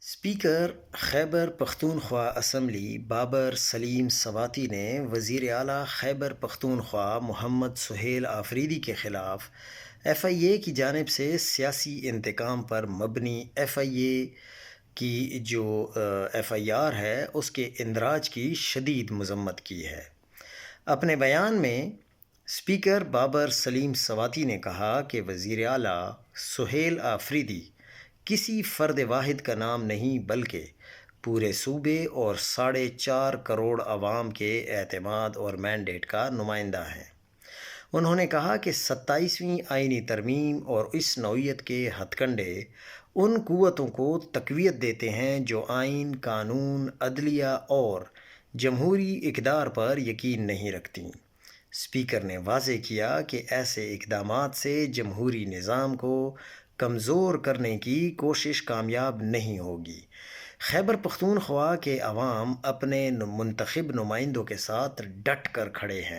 Speaker Khyber Pakhtunkhwa assembly Babar سلیم سواتی نے وزیر اعلیٰ خیبر پختونخوا محمد سہیل آفریدی کے خلاف ایف آئی اے کی جانب سے سیاسی انتقام پر مبنی ایف آئی اے کی جو ایف آئی آر ہے اس کے اندراج کی شدید مذمت کی ہے۔ اپنے بیان میں اسپیکر بابر سلیم سواتی نے کہا کہ وزیر اعلیٰ سہیل آفریدی کسی فرد واحد کا نام نہیں بلکہ پورے صوبے اور 4.5 کروڑ عوام کے اعتماد اور مینڈیٹ کا نمائندہ ہیں۔ انہوں نے کہا کہ 27ویں آئینی ترمیم اور اس نوعیت کے ہتھ کنڈے ان قوتوں کو تقویت دیتے ہیں جو آئین، قانون، عدلیہ اور جمہوری اقدار پر یقین نہیں رکھتیں۔ اسپیکر نے واضح کیا کہ ایسے اقدامات سے جمہوری نظام کو کمزور کرنے کی کوشش کامیاب نہیں ہوگی۔ خیبر پختونخوا کے عوام اپنے منتخب نمائندوں کے ساتھ ڈٹ کر کھڑے ہیں۔